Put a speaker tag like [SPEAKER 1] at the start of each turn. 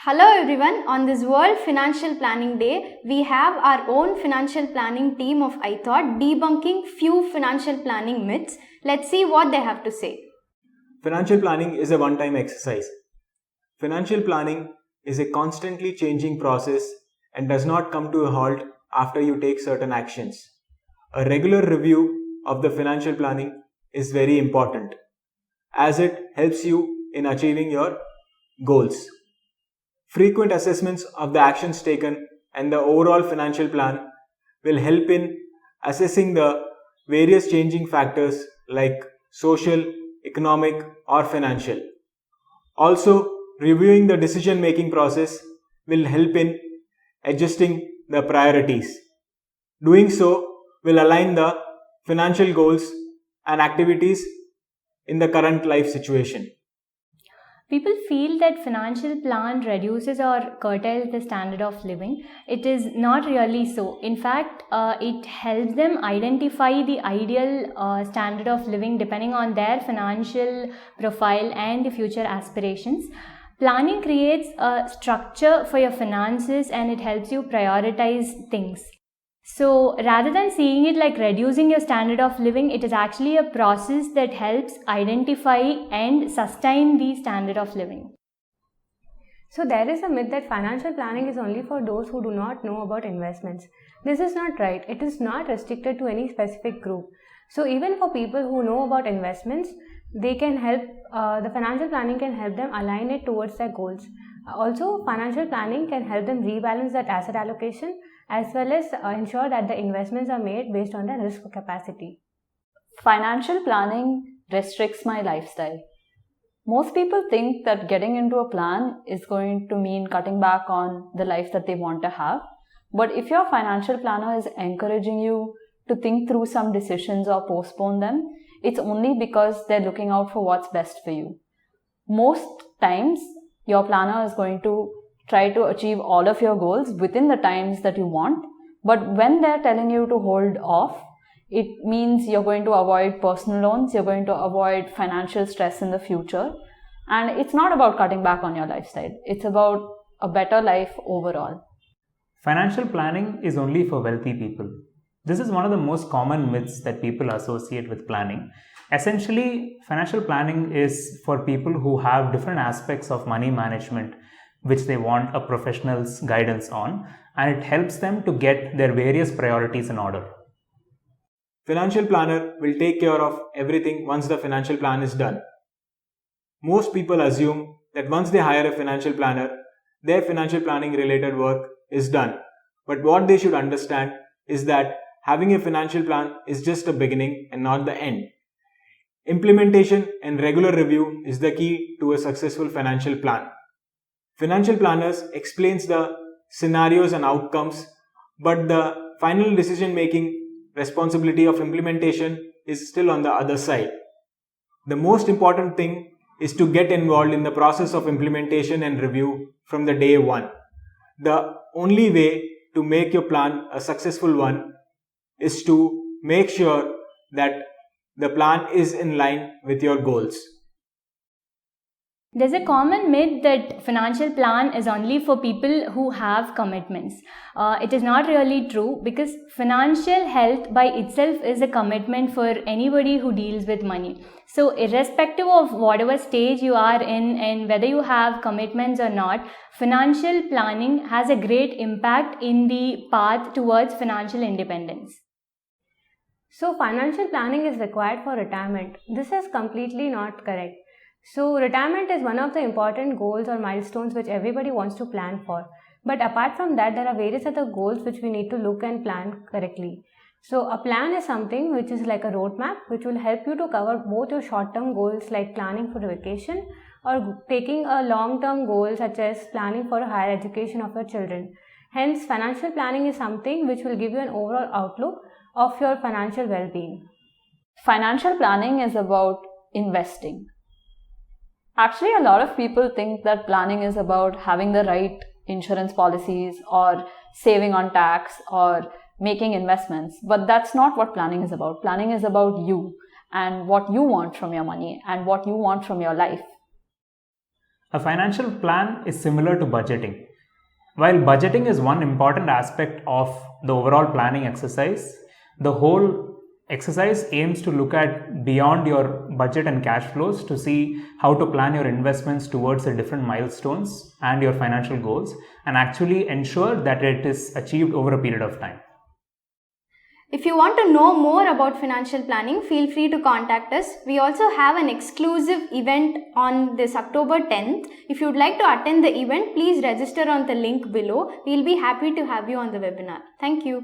[SPEAKER 1] Hello everyone, on this World Financial Planning Day, we have our own financial planning team of ithought debunking few financial planning myths. Let's see what they have to say.
[SPEAKER 2] Financial planning is a one-time exercise. Financial planning is a constantly changing process and does not come to a halt after you take certain actions. A regular review of the financial planning is very important as it helps you in achieving your goals. Frequent assessments of the actions taken and the overall financial plan will help in assessing the various changing factors like social, economic, or financial. Also, reviewing the decision-making process will help in adjusting the priorities. Doing so will align the financial goals and activities in the current life situation.
[SPEAKER 3] People feel that financial plan reduces or curtails the standard of living. It is not really so. In fact, it helps them identify the ideal standard of living depending on their financial profile and the future aspirations. Planning creates a structure for your finances and it helps you prioritize things. So rather than seeing it like reducing your standard of living, it is actually a process that helps identify and sustain the standard of living.
[SPEAKER 4] So there is a myth that financial planning is only for those who do not know about investments. This is not right. It is not restricted to any specific group. So even for people who know about investments, they can help, the financial planning can help them align it towards their goals. Also, financial planning can help them rebalance that asset allocation as well as ensure that the investments are made based on their risk capacity.
[SPEAKER 5] Financial planning restricts my lifestyle. Most people think that getting into a plan is going to mean cutting back on the life that they want to have. But if your financial planner is encouraging you to think through some decisions or postpone them, it's only because they're looking out for what's best for you. Most times, your planner is going to try to achieve all of your goals within the times that you want. But when they're telling you to hold off, it means you're going to avoid personal loans, you're going to avoid financial stress in the future. And it's not about cutting back on your lifestyle. It's about a better life overall.
[SPEAKER 6] Financial planning is only for wealthy people. This is one of the most common myths that people associate with planning. Essentially, financial planning is for people who have different aspects of money management which they want a professional's guidance on, and it helps them to get their various priorities in order.
[SPEAKER 2] Financial planner will take care of everything once the financial plan is done. Most people assume that once they hire a financial planner, their financial planning related work is done. But what they should understand is that having a financial plan is just a beginning and not the end. Implementation and regular review is the key to a successful financial plan. Financial planners explains the scenarios and outcomes, but the final decision-making responsibility of implementation is still on the other side. The most important thing is to get involved in the process of implementation and review from the day one. The only way to make your plan a successful one is to make sure that the plan is in line with your goals.
[SPEAKER 3] There's a common myth that financial plan is only for people who have commitments. It is not really true because financial health by itself is a commitment for anybody who deals with money. So irrespective of whatever stage you are in and whether you have commitments or not, financial planning has a great impact in the path towards financial independence.
[SPEAKER 4] So financial planning is required for retirement. This is completely not correct. So retirement is one of the important goals or milestones which everybody wants to plan for. But apart from that, there are various other goals which we need to look and plan correctly. So a plan is something which is like a roadmap which will help you to cover both your short-term goals like planning for a vacation or taking a long-term goal such as planning for a higher education of your children. Hence, financial planning is something which will give you an overall outlook of your financial well-being.
[SPEAKER 5] Financial planning is about investing. Actually, a lot of people think that planning is about having the right insurance policies or saving on tax or making investments. But that's not what planning is about. Planning is about you and what you want from your money and what you want from your life.
[SPEAKER 6] A financial plan is similar to budgeting. While budgeting is one important aspect of the overall planning exercise, the whole exercise aims to look at beyond your budget and cash flows to see how to plan your investments towards the different milestones and your financial goals and actually ensure that it is achieved over a period of time.
[SPEAKER 1] If you want to know more about financial planning, feel free to contact us. We also have an exclusive event on this October 10th. If you would like to attend the event, please register on the link below. We'll be happy to have you on the webinar. Thank you.